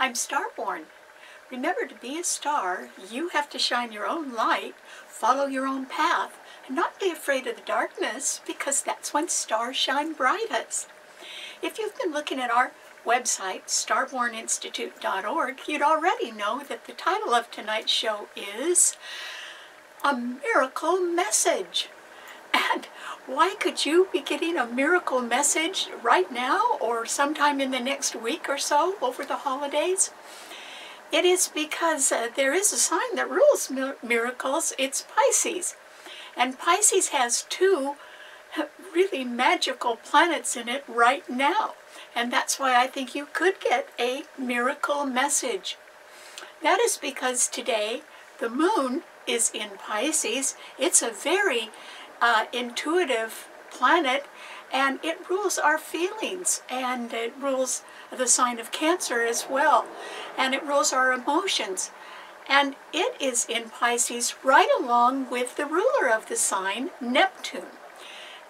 I'm Starborn. Remember, to be a star, you have to shine your own light, follow your own path, and not be afraid of the darkness, because that's when stars shine brightest. If you've been looking at our website, starborninstitute.org, you'd already know that the title of tonight's show is A Miracle Message. And why could you be getting a miracle message right now or sometime in the next week or so over the holidays? It is because there is a sign that rules miracles. It's Pisces. And Pisces has two really magical planets in it right now. And that's why I think you could get a miracle message. That is because today the moon is in Pisces. It's a very intuitive planet, and it rules our feelings, and it rules the sign of Cancer as well, and it rules our emotions. And it is in Pisces right along with the ruler of the sign, Neptune.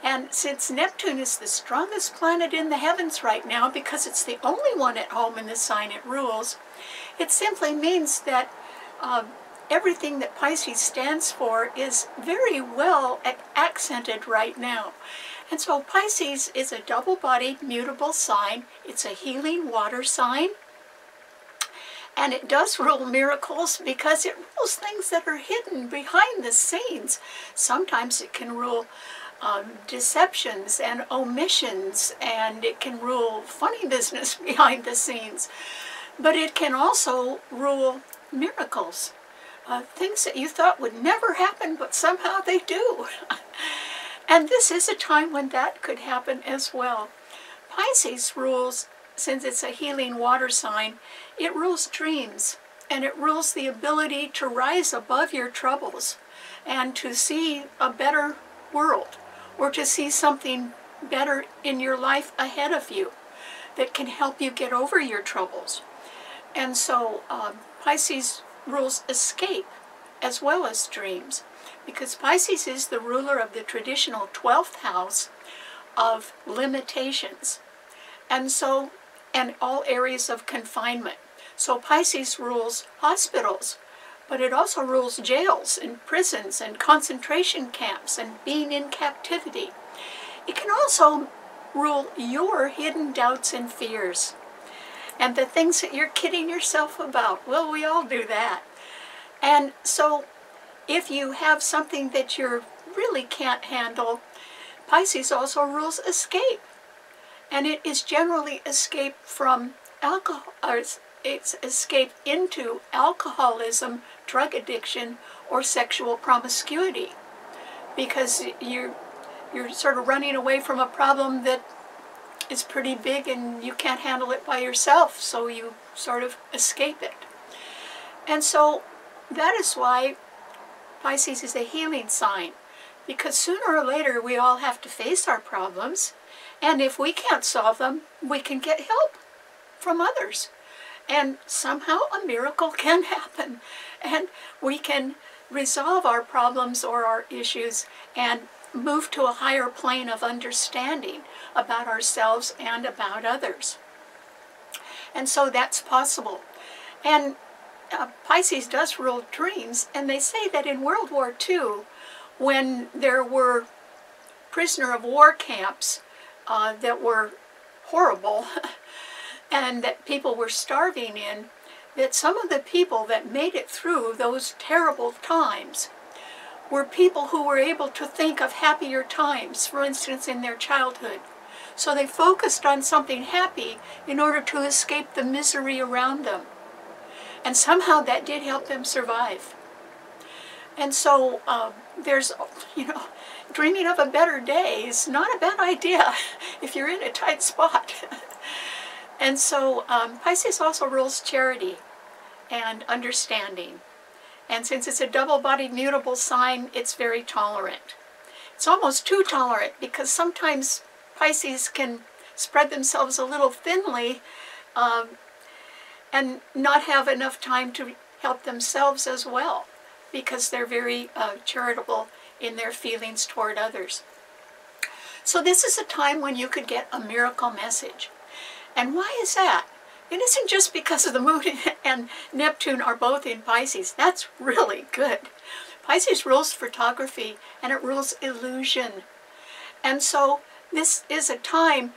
And since Neptune is the strongest planet in the heavens right now, because it's the only one at home in the sign it rules, it simply means that everything that Pisces stands for is very well accented right now. And so Pisces is a double-bodied, mutable sign. It's a healing water sign. And it does rule miracles because it rules things that are hidden behind the scenes. Sometimes it can rule deceptions and omissions, and it can rule funny business behind the scenes. But it can also rule miracles. Things that you thought would never happen, but somehow they do. And this is a time when that could happen as well. Pisces rules, since it's a healing water sign, it rules dreams, and it rules the ability to rise above your troubles and to see a better world, or to see something better in your life ahead of you that can help you get over your troubles. And so Pisces rules escape as well as dreams, because Pisces is the ruler of the traditional 12th house of limitations, and all areas of confinement. So Pisces rules hospitals, but it also rules jails and prisons and concentration camps and being in captivity. It can also rule your hidden doubts and fears, and the things that you're kidding yourself about. Well, we all do that. And so if you have something that you really can't handle, Pisces also rules escape. And it is generally escape from alcohol, or it's escape into alcoholism, drug addiction, or sexual promiscuity. Because you're sort of running away from a problem that is pretty big and you can't handle it by yourself, so you sort of escape it. And so that is why Pisces is a healing sign, because sooner or later we all have to face our problems, and if we can't solve them, we can get help from others. And somehow a miracle can happen, and we can resolve our problems or our issues and move to a higher plane of understanding about ourselves and about others. And so that's possible. And Pisces does rule dreams, and they say that in World War II, when there were prisoner of war camps that were horrible and that people were starving in, that some of the people that made it through those terrible times were people who were able to think of happier times, for instance, in their childhood. So they focused on something happy in order to escape the misery around them. And somehow that did help them survive. And so there's, dreaming of a better day is not a bad idea if you're in a tight spot. And so Pisces also rules charity and understanding. And since it's a double-bodied mutable sign, it's very tolerant. It's almost too tolerant, because sometimes Pisces can spread themselves a little thinly and not have enough time to help themselves as well, because they're very charitable in their feelings toward others. So this is a time when you could get a miracle message. And why is that? It isn't just because of the Moon and Neptune are both in Pisces. That's really good. Pisces rules photography and it rules illusion. And so this is a time,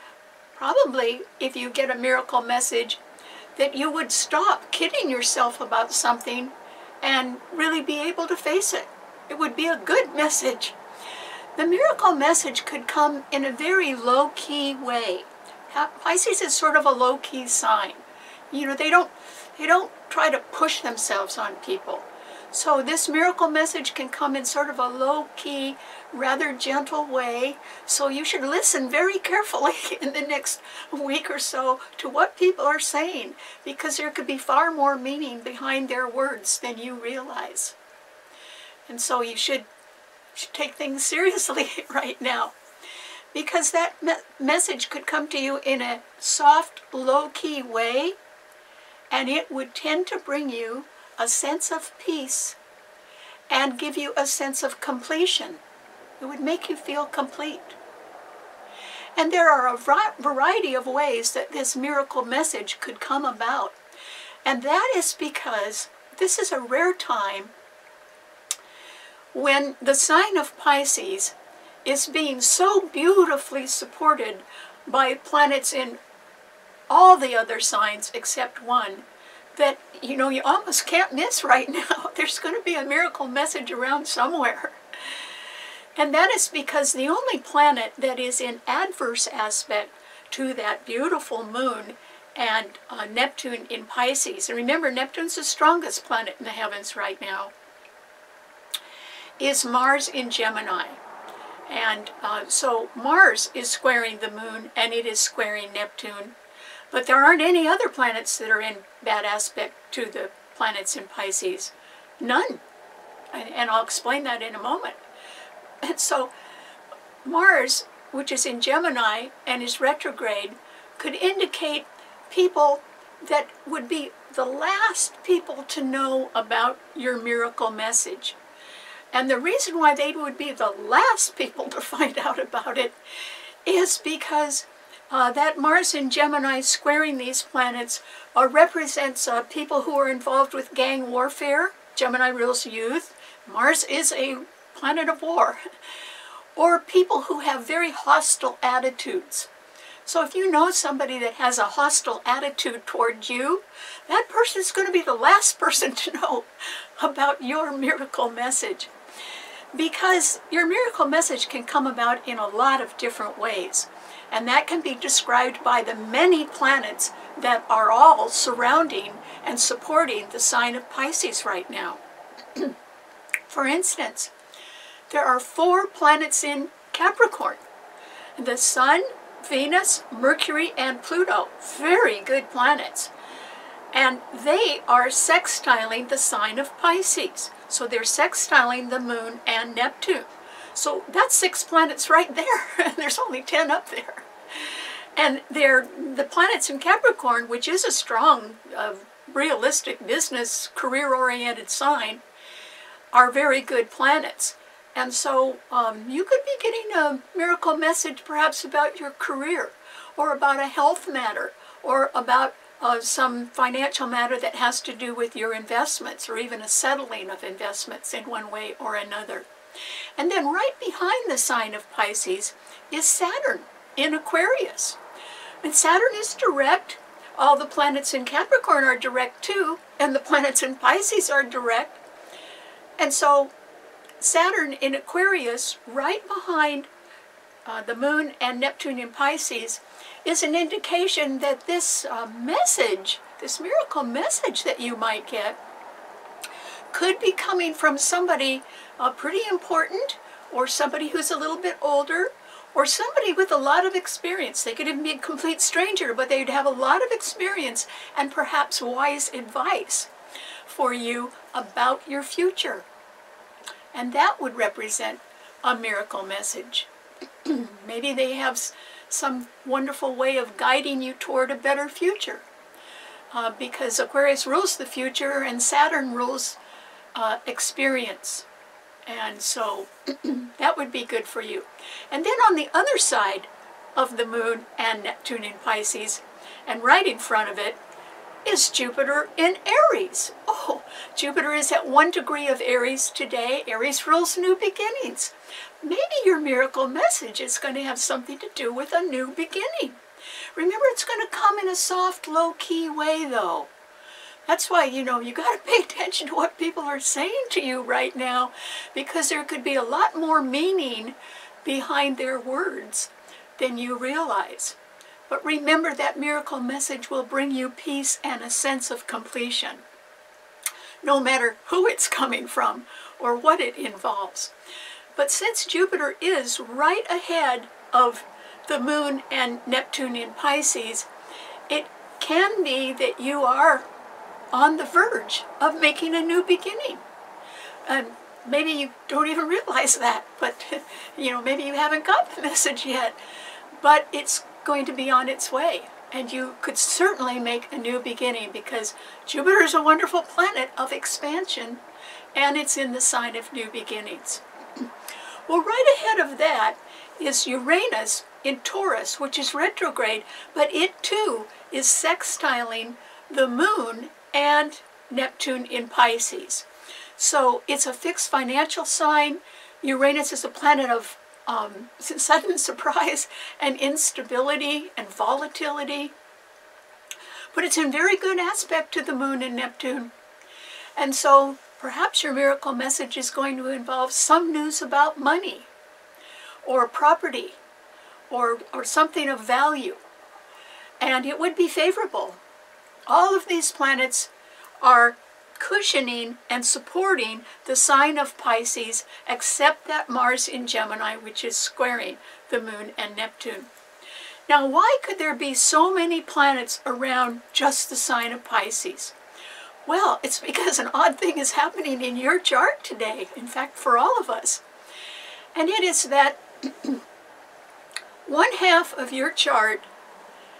probably if you get a miracle message, that you would stop kidding yourself about something and really be able to face it. It would be a good message. The miracle message could come in a very low-key way. Pisces is sort of a low-key sign. You know, they don't try to push themselves on people. So this miracle message can come in sort of a low-key, rather gentle way. So you should listen very carefully in the next week or so to what people are saying, because there could be far more meaning behind their words than you realize. And so you should take things seriously right now, because that message could come to you in a soft, low-key way, and it would tend to bring you a sense of peace and give you a sense of completion. It would make you feel complete. And there are a variety of ways that this miracle message could come about. And that is because this is a rare time when the sign of Pisces is being so beautifully supported by planets in all the other signs except one, that, you know, you almost can't miss right now. There's going to be a miracle message around somewhere. And that is because the only planet that is in adverse aspect to that beautiful Moon and Neptune in Pisces, and remember, Neptune's the strongest planet in the heavens right now, is Mars in Gemini. And so Mars is squaring the Moon and it is squaring Neptune. But there aren't any other planets that are in bad aspect to the planets in Pisces. None. And I'll explain that in a moment. And so Mars, which is in Gemini and is retrograde, could indicate people that would be the last people to know about your miracle message. And the reason why they would be the last people to find out about it is because that Mars in Gemini squaring these planets represents people who are involved with gang warfare. Gemini rules youth. Mars is a planet of war. Or people who have very hostile attitudes. So if you know somebody that has a hostile attitude toward you, that person is going to be the last person to know about your miracle message. Because your miracle message can come about in a lot of different ways. And that can be described by the many planets that are all surrounding and supporting the sign of Pisces right now. For instance, there are 4 planets in Capricorn. The Sun, Venus, Mercury, and Pluto. Very good planets. And they are sextiling the sign of Pisces. So they're sextiling the Moon and Neptune. So that's 6 planets right there, and there's only 10 up there. And they're the planets in Capricorn, which is a strong, realistic business, career-oriented sign, are very good planets. And so you could be getting a miracle message perhaps about your career, or about a health matter, or about some financial matter that has to do with your investments, or even a settling of investments in one way or another. And then right behind the sign of Pisces is Saturn in Aquarius. And Saturn is direct. All the planets in Capricorn are direct too, and the planets in Pisces are direct. And so Saturn in Aquarius, right behind the Moon and Neptune in Pisces, is an indication that this message, this miracle message that you might get, could be coming from somebody pretty important, or somebody who's a little bit older, or somebody with a lot of experience. They could even be a complete stranger, but they'd have a lot of experience and perhaps wise advice for you about your future. And that would represent a miracle message. Maybe they have some wonderful way of guiding you toward a better future. Because Aquarius rules the future and Saturn rules experience. And so that would be good for you. And then on the other side of the Moon and Neptune in Pisces, and right in front of it, is Jupiter in Aries. Oh, Jupiter is at 1 degree of Aries today. Aries rules new beginnings. Maybe your miracle message is going to have something to do with a new beginning. Remember, it's going to come in a soft, low-key way, though. That's why, you got to pay attention to what people are saying to you right now, because there could be a lot more meaning behind their words than you realize. But remember, that miracle message will bring you peace and a sense of completion, no matter who it's coming from or what it involves. But since Jupiter is right ahead of the Moon and Neptune in Pisces, it can be that you are on the verge of making a new beginning. And maybe you don't even realize that, but maybe you haven't got the message yet, but it's going to be on its way. And you could certainly make a new beginning, because Jupiter is a wonderful planet of expansion, and it's in the sign of new beginnings. Well, right ahead of that is Uranus in Taurus, which is retrograde, but it too is sextiling the Moon and Neptune in Pisces. So it's a fixed financial sign. Uranus is a planet of sudden surprise and instability and volatility. But it's in very good aspect to the Moon and Neptune. And so perhaps your miracle message is going to involve some news about money or property or something of value. And it would be favorable. All of these planets are cushioning and supporting the sign of Pisces, except that Mars in Gemini, which is squaring the Moon and Neptune. Now, why could there be so many planets around just the sign of Pisces? Well, it's because an odd thing is happening in your chart today, in fact, for all of us. And it is that one half of your chart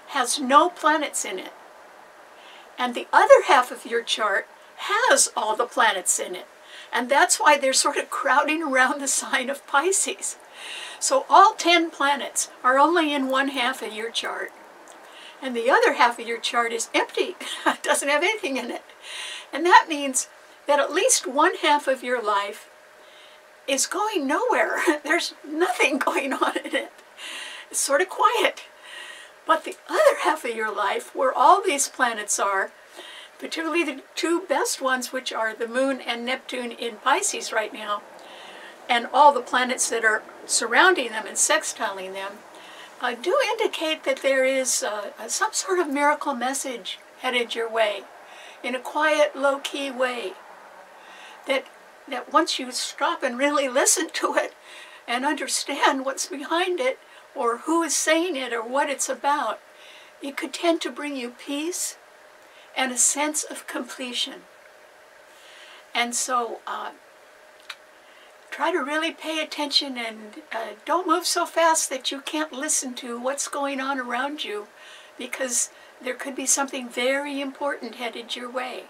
has no planets in it, and the other half of your chart has all the planets in it. And that's why they're sort of crowding around the sign of Pisces. So all 10 planets are only in one half of your chart. And the other half of your chart is empty. It doesn't have anything in it. And that means that at least one half of your life is going nowhere. There's nothing going on in it. It's sort of quiet. But the other half of your life, where all these planets are, particularly the two best ones, which are the Moon and Neptune in Pisces right now, and all the planets that are surrounding them and sextiling them, do indicate that there is some sort of miracle message headed your way in a quiet, low-key way. That once you stop and really listen to it and understand what's behind it, or who is saying it, or what it's about, it could tend to bring you peace and a sense of completion. And so try to really pay attention, and don't move so fast that you can't listen to what's going on around you, because there could be something very important headed your way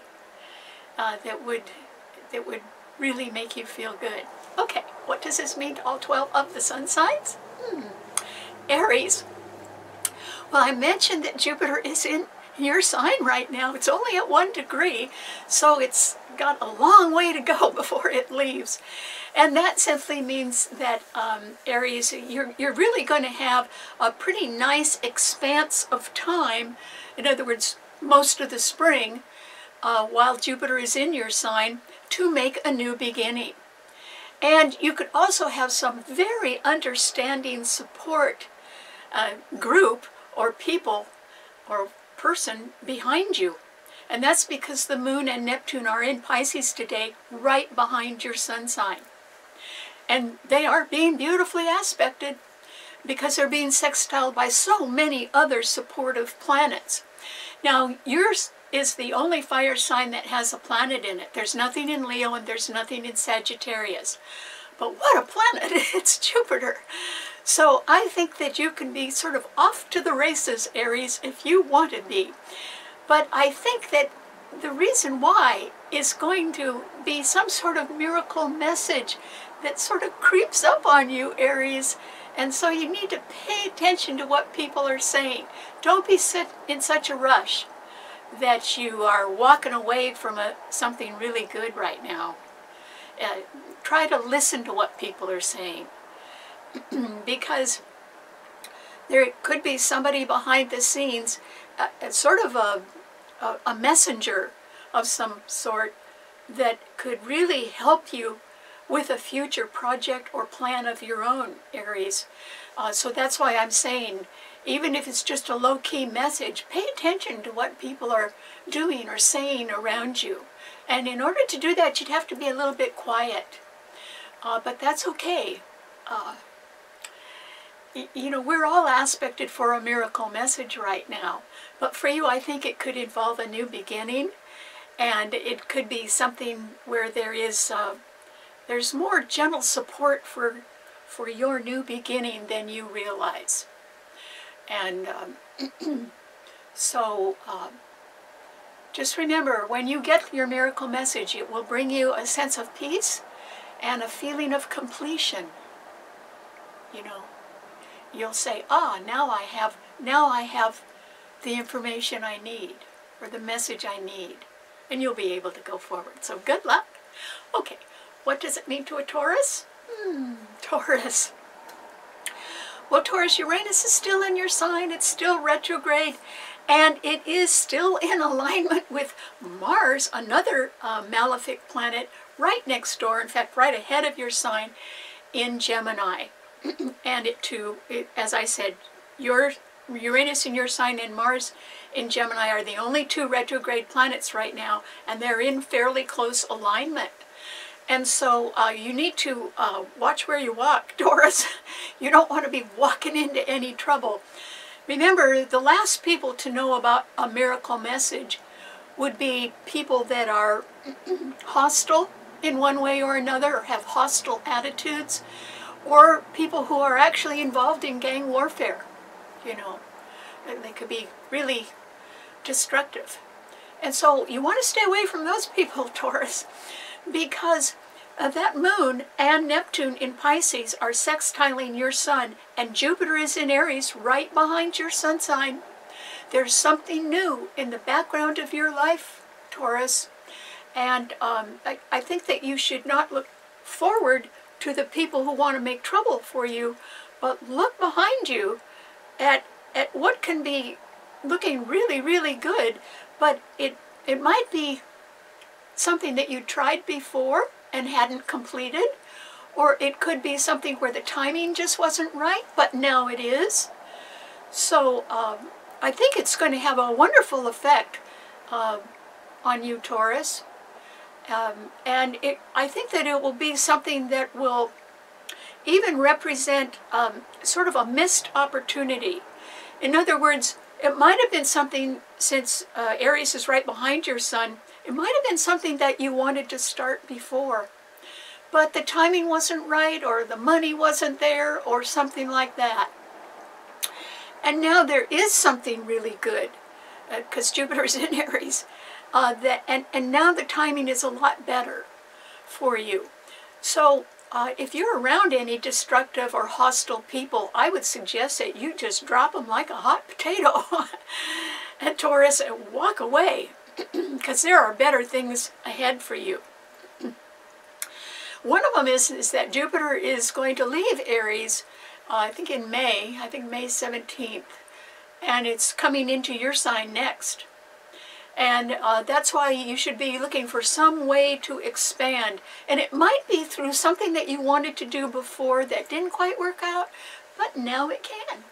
that would really make you feel good. Okay, what does this mean to all 12 of the sun signs? Aries. Well, I mentioned that Jupiter is in your sign right now. It's only at 1 degree, so it's got a long way to go before it leaves. And that simply means that Aries, you're really going to have a pretty nice expanse of time. In other words, most of the spring, while Jupiter is in your sign, to make a new beginning. And you could also have some very understanding support group or people or person behind you. And that's because the Moon and Neptune are in Pisces today, right behind your sun sign. And they are being beautifully aspected because they're being sextiled by so many other supportive planets. Now, yours is the only fire sign that has a planet in it. There's nothing in Leo and there's nothing in Sagittarius. But what a planet! It's Jupiter. So I think that you can be sort of off to the races, Aries, if you want to be. But I think that the reason why is going to be some sort of miracle message that sort of creeps up on you, Aries. And so you need to pay attention to what people are saying. Don't be in such a rush. that you are walking away from something really good right now. Try to listen to what people are saying, because there could be somebody behind the scenes, sort of a messenger of some sort that could really help you with a future project or plan of your own, Aries. So that's why I'm saying, even if it's just a low-key message, pay attention to what people are doing or saying around you. And in order to do that, you'd have to be a little bit quiet. But that's okay. You know, we're all aspected for a miracle message right now. But for you, I think it could involve a new beginning. And it could be something where there's more gentle support for your new beginning than you realize. And so just remember, when you get your miracle message, it will bring you a sense of peace and a feeling of completion. You know, you'll say, now I have the information I need, or the message I need, and you'll be able to go forward. So good luck. Okay, what does it mean to a Taurus? Taurus. Well, Taurus, Uranus is still in your sign. It's still retrograde, and it is still in alignment with Mars, another malefic planet, right next door, in fact, right ahead of your sign in Gemini. And as I said, your Uranus in your sign and Mars in Gemini are the only two retrograde planets right now, and they're in fairly close alignment. And so you need to watch where you walk, Taurus. You don't want to be walking into any trouble. Remember, the last people to know about a miracle message would be people that are hostile in one way or another, or have hostile attitudes, or people who are actually involved in gang warfare. You know, they could be really destructive. And so you want to stay away from those people, Taurus, because that Moon and Neptune in Pisces are sextiling your Sun, and Jupiter is in Aries right behind your Sun sign. There's something new in the background of your life, Taurus, and I think that you should not look forward to the people who want to make trouble for you, but look behind you at what can be looking really, really good, but it might be something that you tried before and hadn't completed, or it could be something where the timing just wasn't right, but now it is. So I think it's going to have a wonderful effect on you, Taurus. And I think that it will be something that will even represent sort of a missed opportunity. In other words, it might have been something, since Aries is right behind your Sun, it might have been something that you wanted to start before, but the timing wasn't right, or the money wasn't there, or something like that. And now there is something really good, because Jupiter's in Aries, and now the timing is a lot better for you. So if you're around any destructive or hostile people, I would suggest that you just drop them like a hot potato at Taurus and walk away, because there are better things ahead for you. One of them is that Jupiter is going to leave Aries, I think in May, May 17th, and it's coming into your sign next. And that's why you should be looking for some way to expand. And it might be through something that you wanted to do before that didn't quite work out, but now it can.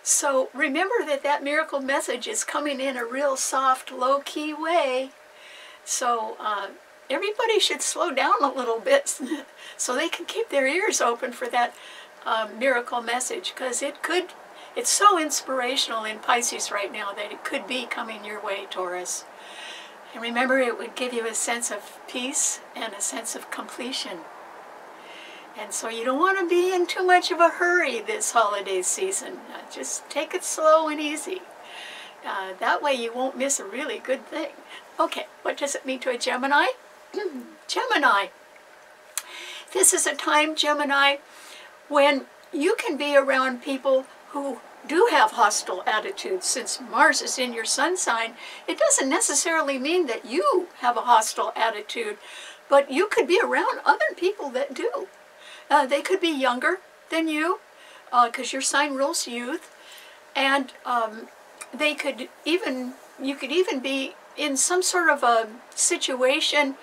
So remember that that miracle message is coming in a real soft, low-key way. So everybody should slow down a little bit so they can keep their ears open for that miracle message, because it's so inspirational in Pisces right now that it could be coming your way, Taurus. And remember, it would give you a sense of peace and a sense of completion. And so you don't want to be in too much of a hurry this holiday season. Just take it slow and easy. That way you won't miss a really good thing. Okay, what does it mean to a Gemini? Gemini. This is a time, Gemini, when you can be around people who do have hostile attitudes. Since Mars is in your sun sign, it doesn't necessarily mean that you have a hostile attitude, but you could be around other people that do. They could be younger than you, because your sign rules youth, and you could even be in some sort of a situation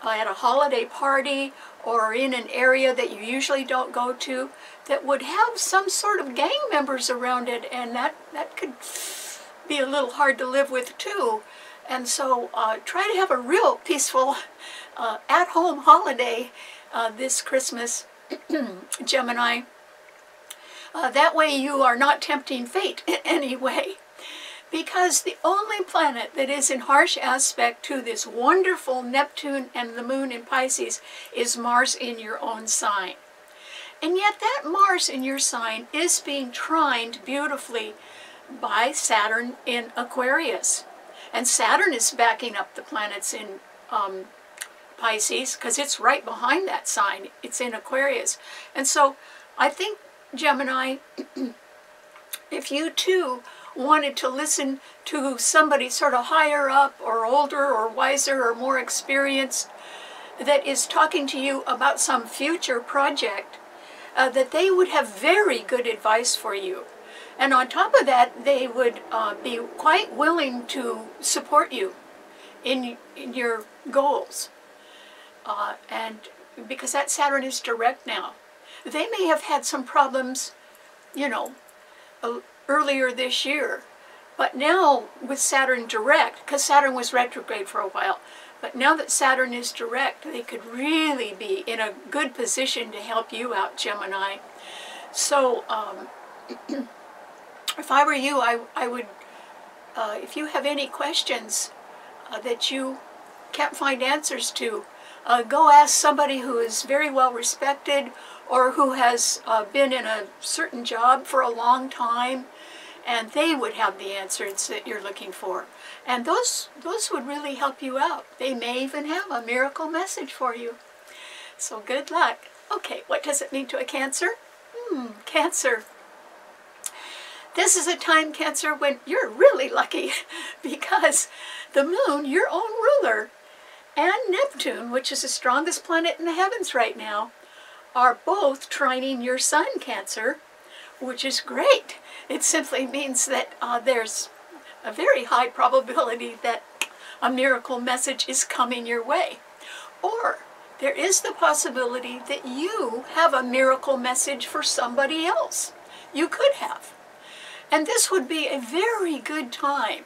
at a holiday party or in an area that you usually don't go to that would have some sort of gang members around it, and that could be a little hard to live with too. And so try to have a real peaceful at-home holiday this Christmas, Gemini. That way you are not tempting fate in any way. Because the only planet that is in harsh aspect to this wonderful Neptune and the Moon in Pisces is Mars in your own sign. And yet that Mars in your sign is being trined beautifully by Saturn in Aquarius. And Saturn is backing up the planets in Pisces because it's right behind that sign. It's in Aquarius. And so I think, Gemini, if you too wanted to listen to somebody sort of higher up or older or wiser or more experienced that is talking to you about some future project, that they would have very good advice for you. And on top of that, they would be quite willing to support you in your goals. And because that Saturn is direct now. They may have had some problems, you know, earlier this year, but now with Saturn direct, because Saturn was retrograde for a while, but now that Saturn is direct, they could really be in a good position to help you out, Gemini. So if I were you, I would, if you have any questions that you can't find answers to, go ask somebody who is very well respected or who has been in a certain job for a long time, and they would have the answers that you're looking for. And those would really help you out. They may even have a miracle message for you. So good luck. Okay, what does it mean to a Cancer? Cancer. This is a time, Cancer, when you're really lucky because the Moon, your own ruler, and Neptune, which is the strongest planet in the heavens right now, are both trining your sun, Cancer, which is great. It simply means that there's a very high probability that a miracle message is coming your way. Or there is the possibility that you have a miracle message for somebody else. You could have. And this would be a very good time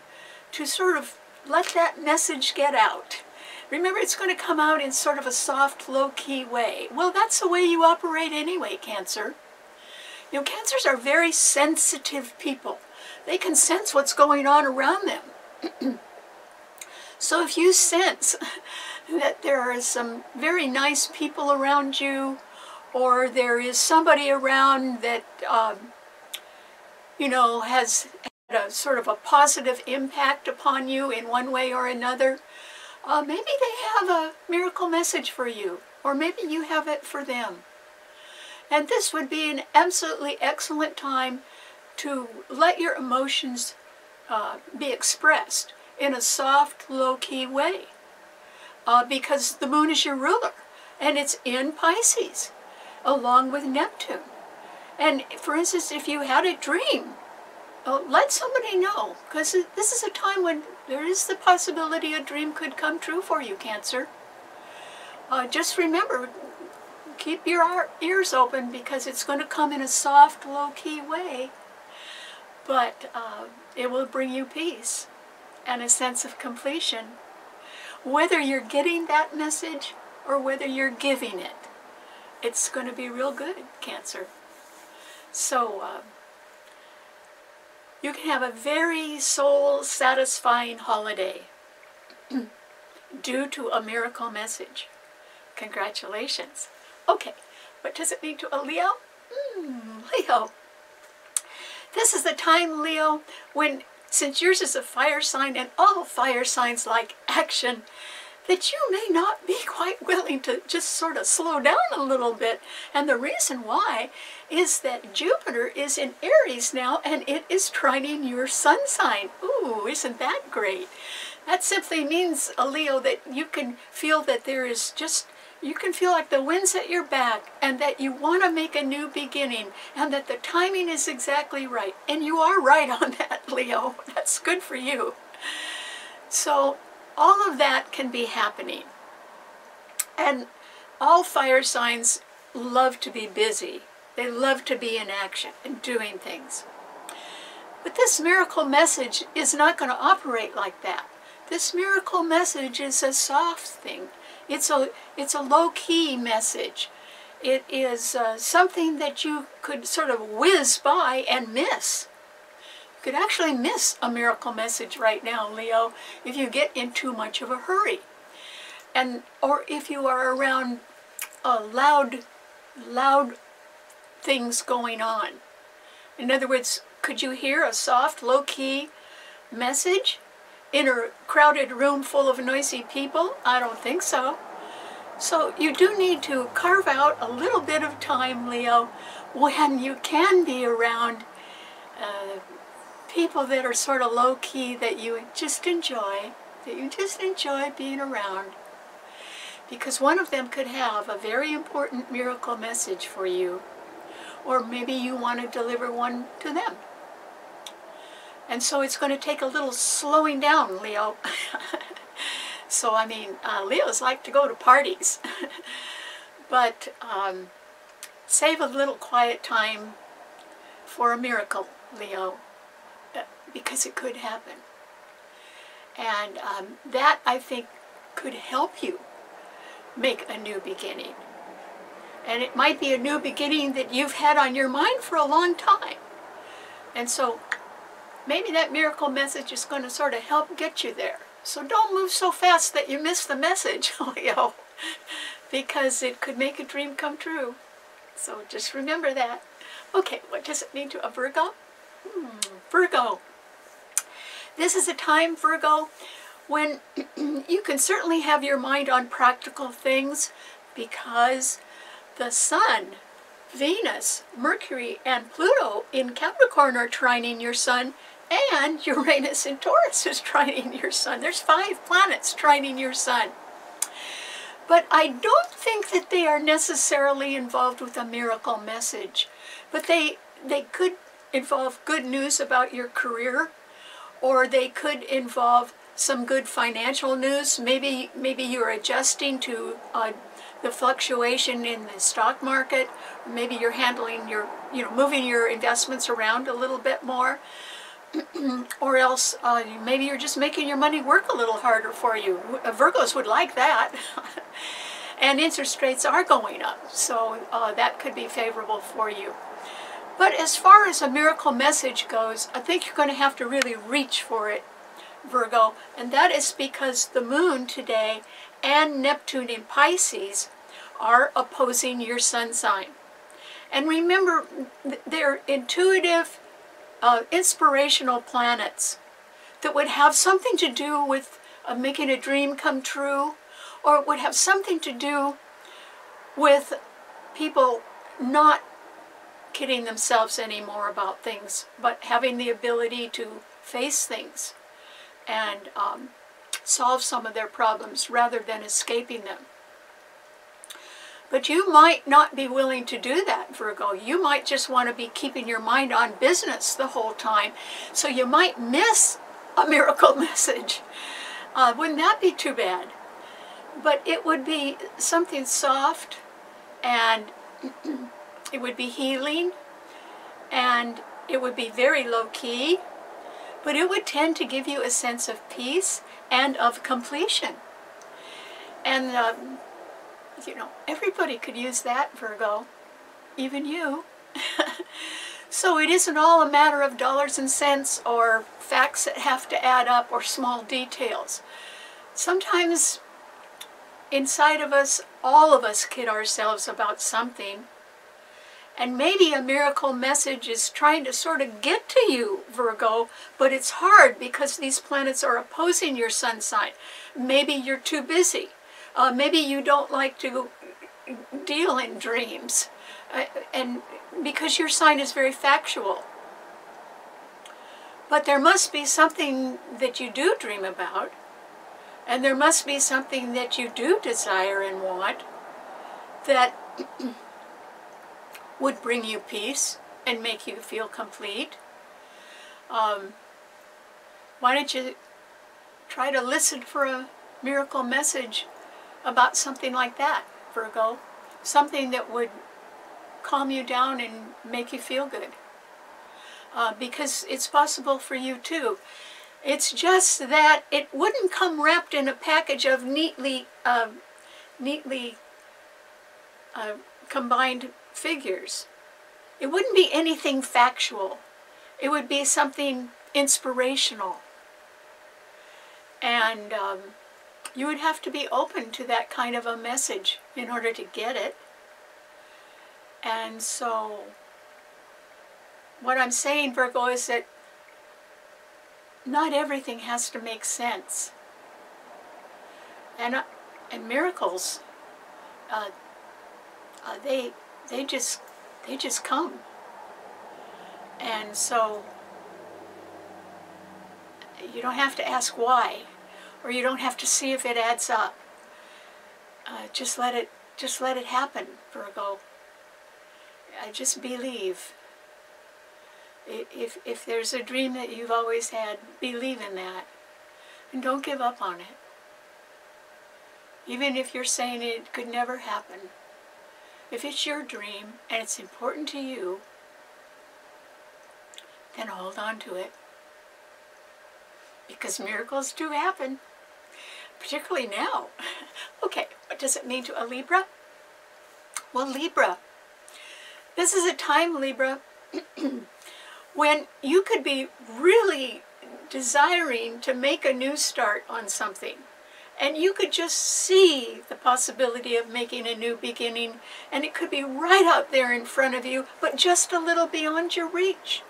to sort of let that message get out. Remember, it's going to come out in sort of a soft, low-key way. Well, that's the way you operate anyway, Cancer. You know, Cancers are very sensitive people. They can sense what's going on around them. So if you sense that there are some very nice people around you, or there is somebody around that, you know, has had a sort of a positive impact upon you in one way or another, maybe they have a miracle message for you, or maybe you have it for them. And this would be an absolutely excellent time to let your emotions be expressed in a soft, low-key way. Because the Moon is your ruler, and it's in Pisces, along with Neptune. And for instance, if you had a dream, let somebody know, because this is a time when there is the possibility a dream could come true for you, Cancer. Just remember, keep your ears open because it's going to come in a soft, low-key way, but it will bring you peace and a sense of completion, whether you're getting that message or whether you're giving it. It's going to be real good, Cancer. So you can have a very soul-satisfying holiday due to a miracle message. Congratulations. Okay, what does it mean to a Leo? Leo. This is the time, Leo, when, since yours is a fire sign and all fire signs like action, that you may not be quite willing to just sort of slow down a little bit. And the reason why is that Jupiter is in Aries now, and it is trining your sun sign. Ooh, isn't that great? That simply means, Leo, that you can feel that there is just, you can feel like the wind's at your back, and that you want to make a new beginning, and that the timing is exactly right. And you are right on that, Leo. That's good for you. So all of that can be happening. And all fire signs love to be busy. They love to be in action and doing things. But this miracle message is not going to operate like that. This miracle message is a soft thing. It's a low-key message. It is something that you could sort of whiz by and miss. You could actually miss a miracle message right now, Leo, if you get in too much of a hurry. Or if you are around loud things going on. In other words, could you hear a soft, low-key message in a crowded room full of noisy people? I don't think so. So you do need to carve out a little bit of time, Leo, when you can be around people that are sort of low-key, that you just enjoy being around. Because one of them could have a very important miracle message for you, or maybe you want to deliver one to them. And so it's going to take a little slowing down, Leo. So, I mean, Leos like to go to parties. But save a little quiet time for a miracle, Leo, because it could happen. And that, I think, could help you make a new beginning. And it might be a new beginning that you've had on your mind for a long time. And so maybe that miracle message is going to sort of help get you there. So don't move so fast that you miss the message, Leo, because it could make a dream come true. So just remember that. Okay, what does it mean to a Virgo? Virgo. This is a time, Virgo, when you can certainly have your mind on practical things, because the Sun, Venus, Mercury, and Pluto in Capricorn are trining your Sun, and Uranus in Taurus is trining your Sun. There's 5 planets trining your Sun. But I don't think that they are necessarily involved with a miracle message. But they could involve good news about your career, or they could involve some good financial news. Maybe you're adjusting to the fluctuation in the stock market. Maybe you're handling your, moving your investments around a little bit more. Or else maybe you're just making your money work a little harder for you. Virgos would like that. And interest rates are going up, so that could be favorable for you. But as far as a miracle message goes, I think you're going to have to really reach for it, Virgo. And that is because the Moon today and Neptune in Pisces are opposing your Sun sign. And remember, they're intuitive, inspirational planets that would have something to do with making a dream come true, or would have something to do with people not kidding themselves anymore about things, but having the ability to face things and solve some of their problems rather than escaping them. But you might not be willing to do that, Virgo. You might just want to be keeping your mind on business the whole time. So you might miss a miracle message. Wouldn't that be too bad? But it would be something soft, and it would be healing, and it would be very low-key, but it would tend to give you a sense of peace and of completion. And everybody could use that, Virgo, even you. So it isn't all a matter of dollars and cents or facts that have to add up or small details. Sometimes inside of us, all of us kid ourselves about something, And maybe a miracle message is trying to sort of get to you, Virgo, but it's hard because these planets are opposing your sun sign. Maybe you're too busy. Maybe you don't like to deal in dreams, and because your sign is very factual. But there must be something that you do dream about, and there must be something that you do desire and want that would bring you peace and make you feel complete. Why don't you try to listen for a miracle message about something like that, Virgo? Something that would calm you down and make you feel good. Because it's possible for you too. It's just that it wouldn't come wrapped in a package of neatly combined figures. It wouldn't be anything factual. It would be something inspirational. And you would have to be open to that kind of a message in order to get it. And so what I'm saying, Virgo, is that not everything has to make sense. And miracles, they just come. And so you don't have to ask why, or you don't have to see if it adds up. Just let it happen, Virgo. Just believe. If there's a dream that you've always had, believe in that. And don't give up on it. Even if you're saying it could never happen. If it's your dream and it's important to you, then hold on to it. Because miracles do happen. Particularly now. Okay, what does it mean to a Libra? Well, Libra, this is a time, Libra, when you could be really desiring to make a new start on something. And you could just see the possibility of making a new beginning, and it could be right out there in front of you, but just a little beyond your reach.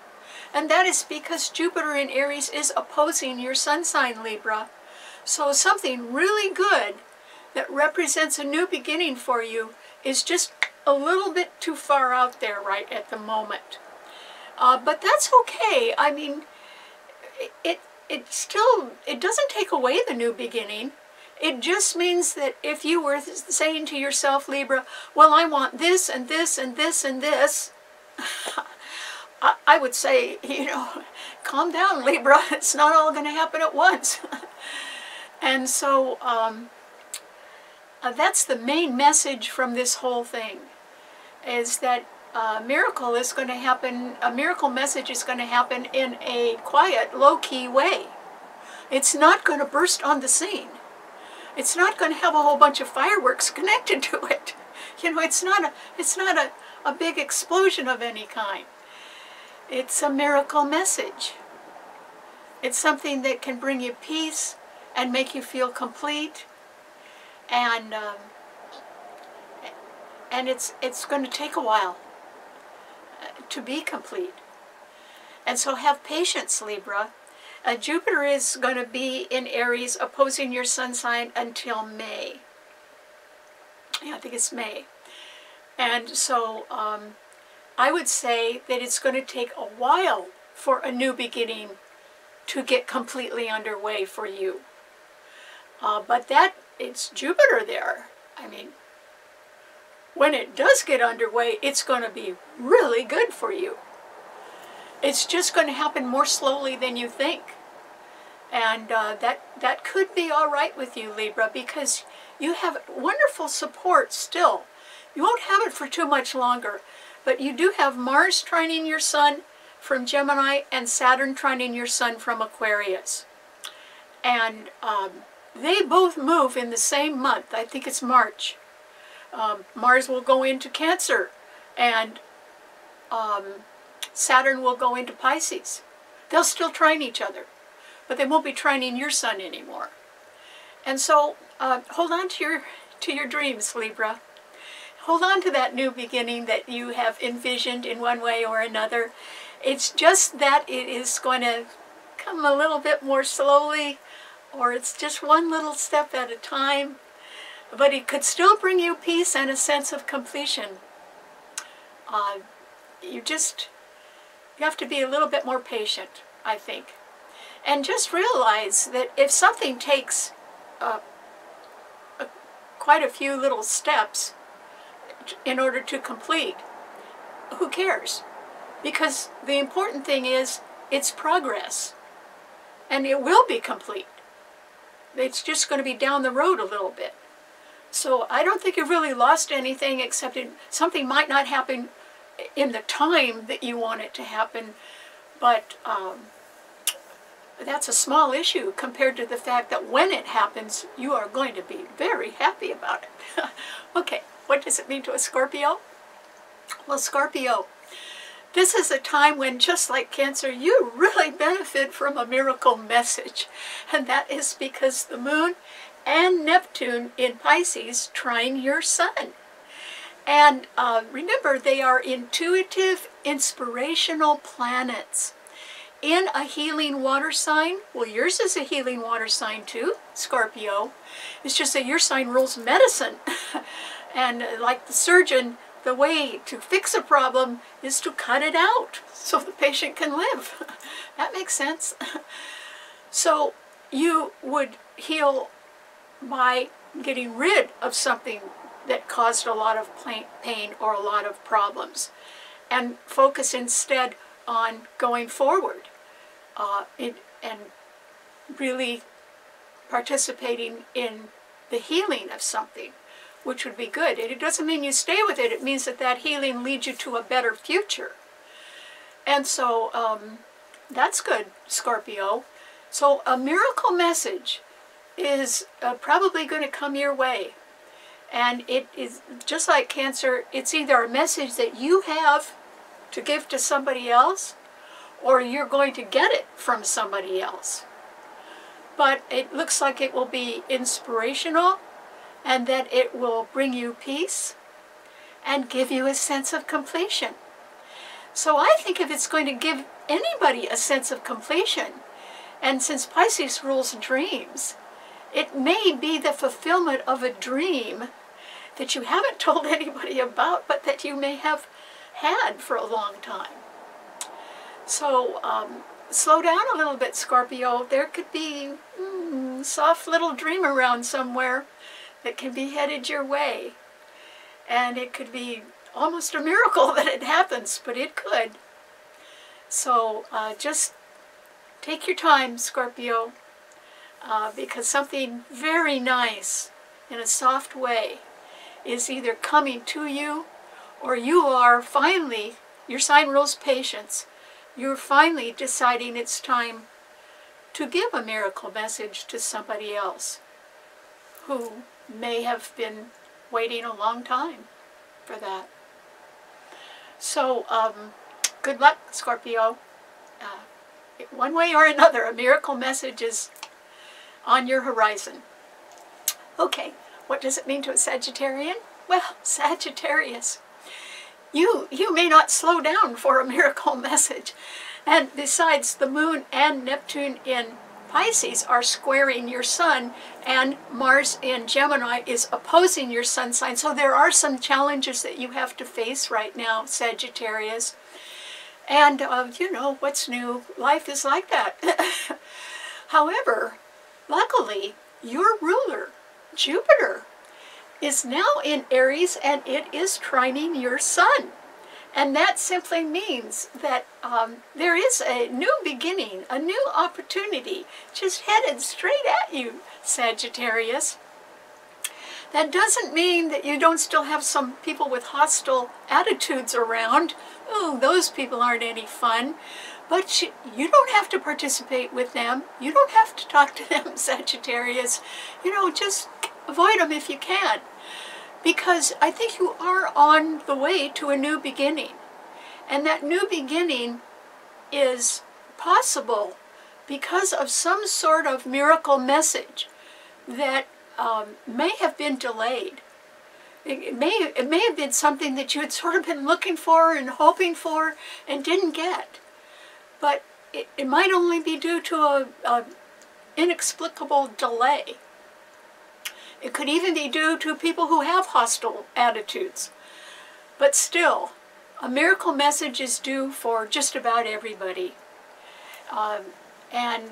And that is because Jupiter in Aries is opposing your sun sign, Libra. So something really good that represents a new beginning for you is just a little bit too far out there right at the moment. But that's okay. I mean, it doesn't take away the new beginning. It just means that if you were saying to yourself, Libra, well, I want this and this and this and this, I would say, calm down, Libra. It's not all going to happen at once. And so that's the main message from this whole thing, is that a miracle is going to happen, a miracle message is going to happen in a quiet, low-key way. It's not going to burst on the scene. It's not going to have a whole bunch of fireworks connected to it. It's not a big explosion of any kind. It's a miracle message. It's something that can bring you peace and make you feel complete. And it's going to take a while to be complete. And so have patience, Libra. Jupiter is going to be in Aries opposing your sun sign until May. Yeah, I think it's May. And so I would say that it's going to take a while for a new beginning to get completely underway for you. But it's Jupiter there. I mean, when it does get underway, it's going to be really good for you. It's just going to happen more slowly than you think. And that could be all right with you, Libra, because you have wonderful support still. You won't have it for too much longer, but you do have Mars trining your Sun from Gemini and Saturn trining your Sun from Aquarius. And they both move in the same month. I think it's March. Mars will go into Cancer, and Saturn will go into Pisces. They'll still trine each other, but they won't be trining your Sun anymore. And so hold on to your dreams, Libra. hold on to that new beginning that you have envisioned in one way or another. It's just that it is going to come a little bit more slowly, or it's just one little step at a time, but it could still bring you peace and a sense of completion. You have to be a little bit more patient, I think. And just realize that if something takes quite a few little steps in order to complete, who cares? Because the important thing is it's progress, and it will be complete. It's just going to be down the road a little bit. So I don't think you've really lost anything, except something might not happen in the time that you want it to happen, but that's a small issue compared to the fact that when it happens, you are going to be very happy about it. Okay, what does it mean to a Scorpio? Well, Scorpio, this is a time when, just like Cancer, you really benefit from a miracle message. And that is because the Moon and Neptune in Pisces trine your Sun. And remember, they are intuitive, inspirational planets in a healing water sign. Well, yours is a healing water sign too, Scorpio. It's just that your sign rules medicine. And like the surgeon, the way to fix a problem is to cut it out so the patient can live. That makes sense. So you would heal by getting rid of something that caused a lot of pain or a lot of problems, and focus instead on going forward and really participating in the healing of something, which would be good. And it doesn't mean you stay with it. It means that that healing leads you to a better future. And so that's good, Scorpio. So a miracle message is probably going to come your way. And it is just like Cancer, it's either a message that you have to give to somebody else, or you're going to get it from somebody else. But it looks like it will be inspirational, and that it will bring you peace and give you a sense of completion. So I think if it's going to give anybody a sense of completion, and since Pisces rules dreams, it may be the fulfillment of a dream that you haven't told anybody about, but that you may have had for a long time. So slow down a little bit, Scorpio. There could be a soft little dream around somewhere that can be headed your way. And it could be almost a miracle that it happens, but it could. So just take your time, Scorpio, because something very nice in a soft way is either coming to you, or you are finally, your sign rules patience, you're finally deciding it's time to give a miracle message to somebody else who may have been waiting a long time for that. So good luck, Scorpio. One way or another, a miracle message is on your horizon. Okay, what does it mean to a Sagittarian? Well, Sagittarius, you may not slow down for a miracle message. And besides, the Moon and Neptune in Pisces are squaring your Sun, and Mars in Gemini is opposing your Sun sign. So there are some challenges that you have to face right now, Sagittarius. And, you know, what's new? Life is like that. However, luckily, your ruler, Jupiter, is now in Aries, and it is trining your Sun. And that simply means that there is a new beginning, a new opportunity, just headed straight at you, Sagittarius. That doesn't mean that you don't still have some people with hostile attitudes around. Oh, those people aren't any fun. But you don't have to participate with them. You don't have to talk to them, Sagittarius. You know, just avoid them if you can. Because I think you are on the way to a new beginning. And that new beginning is possible because of some sort of miracle message that may have been delayed. It may have been something that you had sort of been looking for and hoping for and didn't get. But it might only be due to a inexplicable delay. It could even be due to people who have hostile attitudes. But still, a miracle message is due for just about everybody. And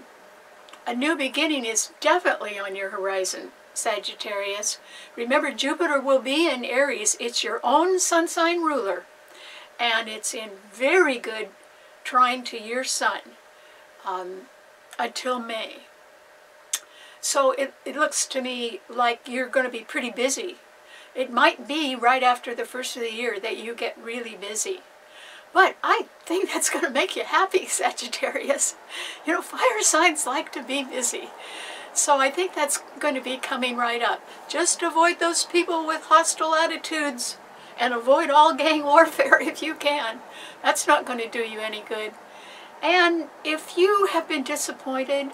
a new beginning is definitely on your horizon, Sagittarius. Remember, Jupiter will be in Aries. It's your own sun sign ruler. And it's in very good trine to your sun until May. So it looks to me like you're going to be pretty busy. It might be right after the first of the year that you get really busy. But I think that's going to make you happy, Sagittarius. You know, fire signs like to be busy. So I think that's going to be coming right up. Just avoid those people with hostile attitudes and avoid all gang warfare if you can. That's not going to do you any good. And if you have been disappointed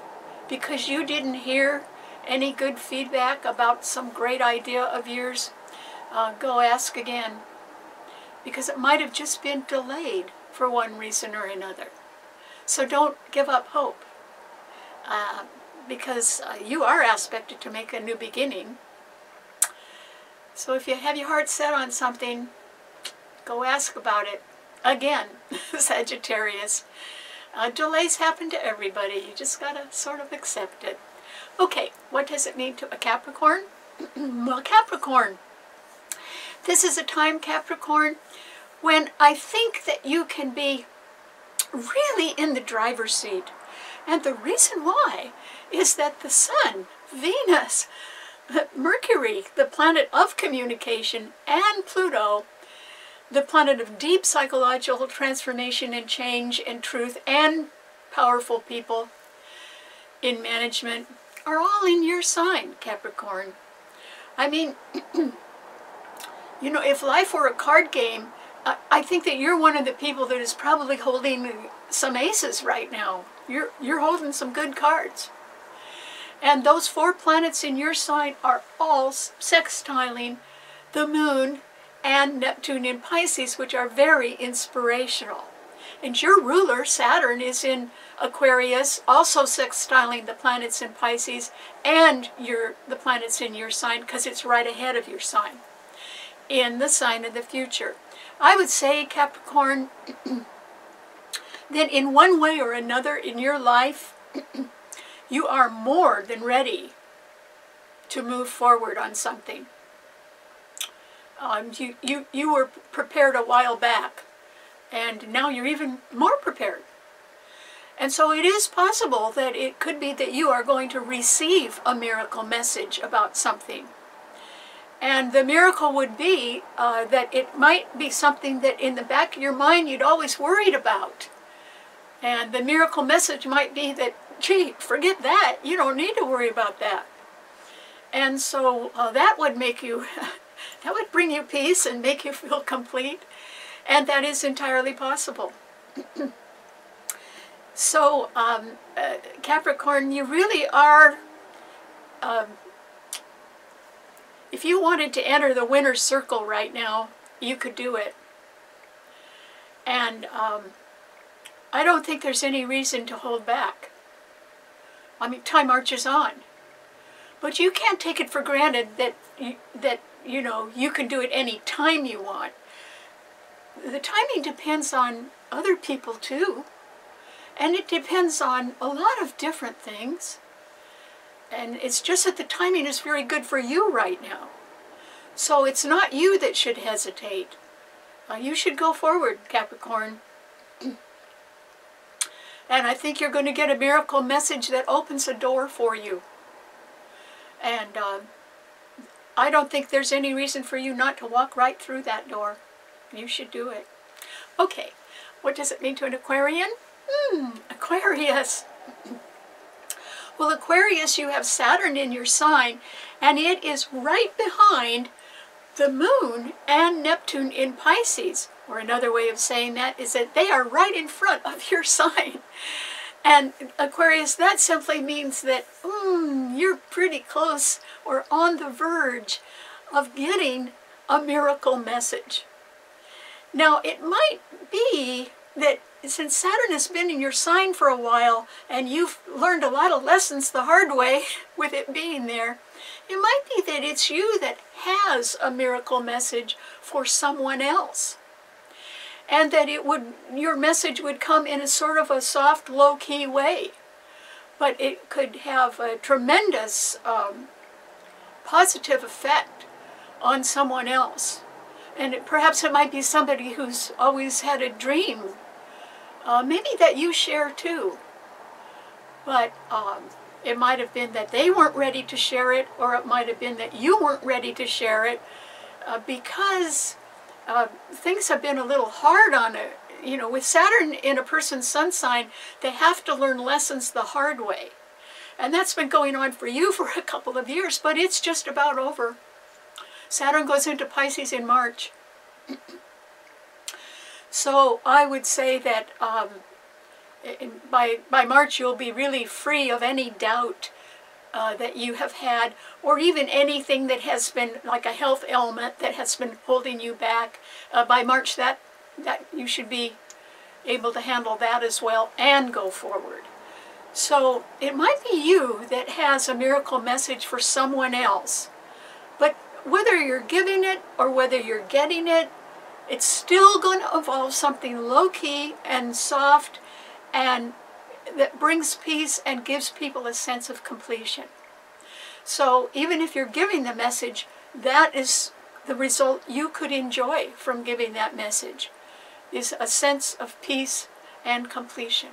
because you didn't hear any good feedback about some great idea of yours, go ask again. Because it might have just been delayed for one reason or another. So don't give up hope. Because you are aspected to make a new beginning. So if you have your heart set on something, go ask about it again, Sagittarius. Delays happen to everybody. You just gotta sort of accept it. Okay, what does it mean to a Capricorn? Well, Capricorn, this is a time, Capricorn, when I think that you can be really in the driver's seat. And the reason why is that the Sun, Venus, Mercury, the planet of communication, and Pluto, the planet of deep psychological transformation and change and truth and powerful people in management, are all in your sign, Capricorn. I mean, you know, if life were a card game, I think that you're one of the people that is probably holding some aces right now. You're holding some good cards. And those 4 planets in your sign are all sextiling the Moon and Neptune in Pisces, which are very inspirational. And your ruler, Saturn, is in Aquarius, also sextiling the planets in Pisces and the planets in your sign, because it's right ahead of your sign, in the sign of the future. I would say, Capricorn, that in one way or another in your life, you are more than ready to move forward on something. You were prepared a while back, and now you're even more prepared. And so it is possible that it could be that you are going to receive a miracle message about something. And the miracle would be that it might be something that in the back of your mind you'd always worried about. And the miracle message might be that, gee, forget that. You don't need to worry about that. And so that would make you, that would bring you peace and make you feel complete. And that is entirely possible. So, Capricorn, you really are, if you wanted to enter the winner's circle right now, you could do it. And I don't think there's any reason to hold back. I mean, time marches on. But you can't take it for granted that you know, you can do it any time you want. The timing depends on other people too. And it depends on a lot of different things. And it's just that the timing is very good for you right now. So it's not you that should hesitate. You should go forward, Capricorn. And I think you're going to get a miracle message that opens a door for you. And I don't think there's any reason for you not to walk right through that door. You should do it. Okay, what does it mean to an Aquarian? Aquarius. Well, Aquarius, you have Saturn in your sign, and it is right behind the Moon and Neptune in Pisces. Or another way of saying that is that they are right in front of your sign. And Aquarius, that simply means that you're pretty close or on the verge of getting a miracle message. Now, it might be that since Saturn has been in your sign for a while and you've learned a lot of lessons the hard way with it being there, it might be that it's you that has a miracle message for someone else. And that your message would come in a sort of a soft, low-key way. But it could have a tremendous positive effect on someone else. And perhaps it might be somebody who's always had a dream, maybe that you share too. But it might have been that they weren't ready to share it, or it might have been that you weren't ready to share it, because things have been a little hard on it. You know, with Saturn in a person's sun sign, they have to learn lessons the hard way. And that's been going on for you for a couple of years, but it's just about over. Saturn goes into Pisces in March. So I would say that by March you'll be really free of any doubt that you have had, or even anything that has been like a health ailment that has been holding you back. By March that you should be able to handle that as well and go forward. So it might be you that has a miracle message for someone else. But whether you're giving it or whether you're getting it, it's still going to involve something low-key and soft and that brings peace and gives people a sense of completion. So even if you're giving the message, that is the result you could enjoy from giving that message, is a sense of peace and completion.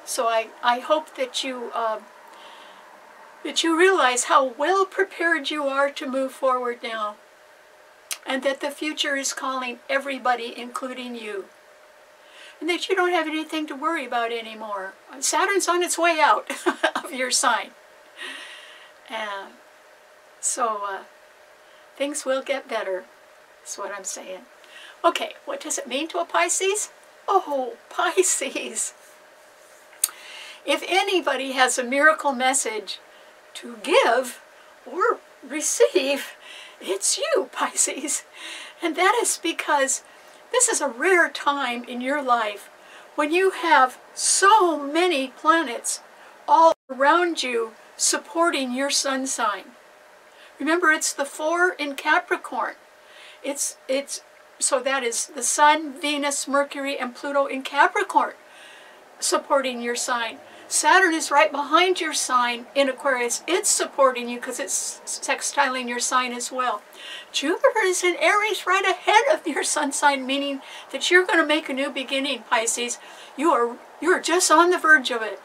So I hope that you realize how well prepared you are to move forward now, and that the future is calling everybody, including you, and that you don't have anything to worry about anymore. Saturn's on its way out of your sign. So things will get better, is what I'm saying. Okay, what does it mean to a Pisces? Oh, Pisces! If anybody has a miracle message to give or receive, it's you, Pisces. And that is because this is a rare time in your life when you have so many planets all around you supporting your sun sign. Remember, it's the 4 in Capricorn. So that is the Sun, Venus, Mercury, and Pluto in Capricorn supporting your sign. Saturn is right behind your sign in Aquarius. It's supporting you because it's sextiling your sign as well. Jupiter is in Aries right ahead of your sun sign, meaning that you're going to make a new beginning, Pisces. You're just on the verge of it.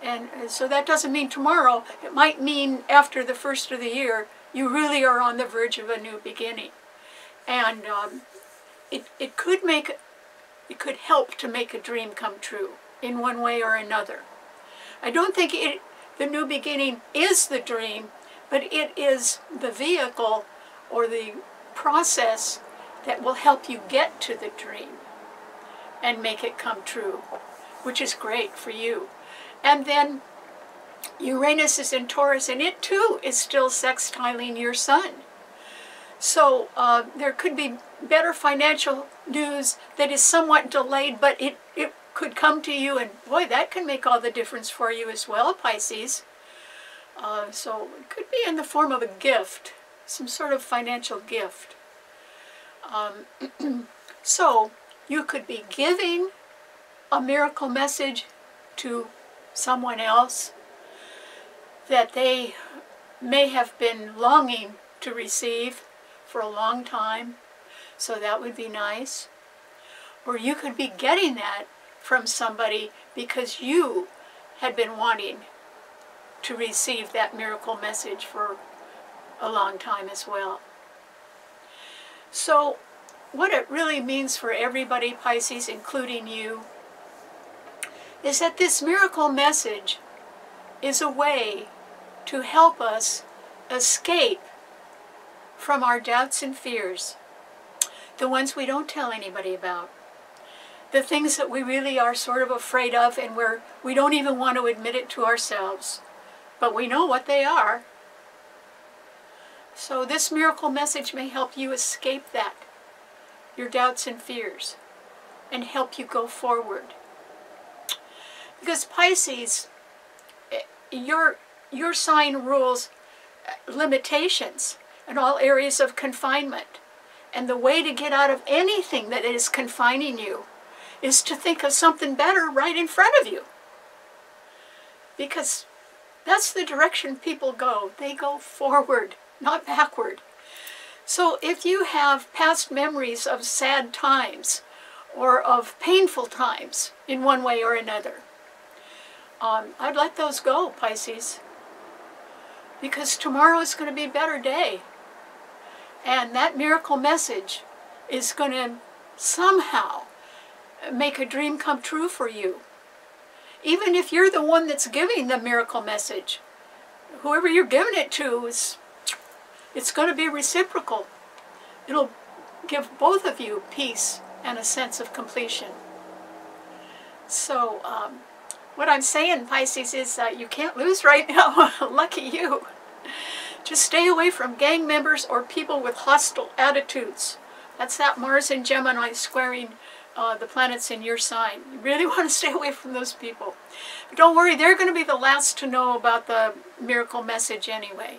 And so that doesn't mean tomorrow. It might mean after the first of the year, you really are on the verge of a new beginning. And it could help to make a dream come true in one way or another. I don't think the new beginning is the dream, but it is the vehicle or the process that will help you get to the dream and make it come true, which is great for you. And then Uranus is in Taurus, and it too is still sextiling your sun. So there could be better financial news that is somewhat delayed, but it could come to you, and boy, that can make all the difference for you as well, Pisces. So it could be in the form of a gift, some sort of financial gift. So you could be giving a miracle message to someone else that they may have been longing to receive for a long time, so that would be nice. Or you could be getting that from somebody because you had been wanting to receive that miracle message for a long time as well. So what it really means for everybody, Pisces, including you, is that this miracle message is a way to help us escape from our doubts and fears, the ones we don't tell anybody about, the things that we really are sort of afraid of and where we don't even want to admit it to ourselves, but we know what they are. So this miracle message may help you escape that, your doubts and fears, and help you go forward. Because Pisces, your sign rules limitations in all areas of confinement. And the way to get out of anything that is confining you is to think of something better right in front of you. Because that's the direction people go. They go forward, not backward. So if you have past memories of sad times or of painful times in one way or another, I'd let those go, Pisces. Because tomorrow is going to be a better day. And that miracle message is going to somehow make a dream come true for you. Even if you're the one that's giving the miracle message, whoever you're giving it to, it's going to be reciprocal. It'll give both of you peace and a sense of completion. So what I'm saying, Pisces, is you can't lose right now. Lucky you. Just stay away from gang members or people with hostile attitudes. That's that Mars and Gemini squaring the planets in your sign. You really want to stay away from those people. But don't worry, they're going to be the last to know about the miracle message anyway.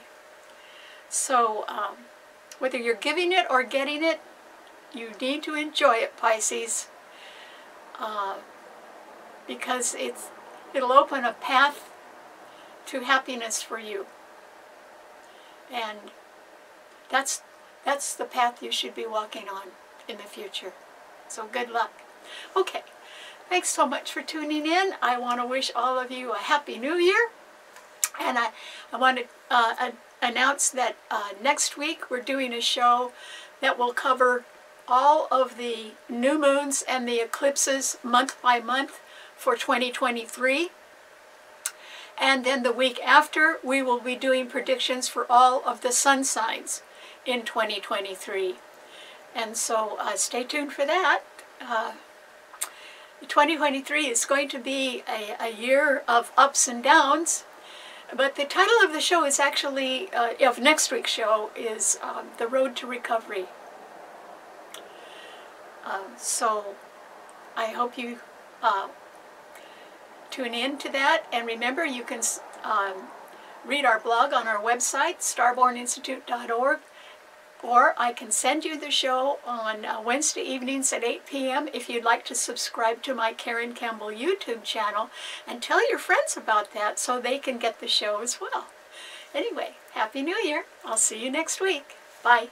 So whether you're giving it or getting it, you need to enjoy it, Pisces. Because it'll open a path to happiness for you. And that's the path you should be walking on in the future. So good luck. Okay, thanks so much for tuning in. I want to wish all of you a Happy New Year. And I want to announce that next week we're doing a show that will cover all of the new moons and the eclipses month by month for 2023. And then the week after, we will be doing predictions for all of the sun signs in 2023. And so stay tuned for that. 2023 is going to be a year of ups and downs. But the title of the show is actually, of next week's show, is The Road to Recovery. So I hope you tune in to that, and remember you can read our blog on our website, starborninstitute.org, or I can send you the show on Wednesday evenings at 8 p.m. if you'd like to subscribe to my Karen Campbell YouTube channel, and tell your friends about that so they can get the show as well. Anyway, Happy New Year. I'll see you next week. Bye.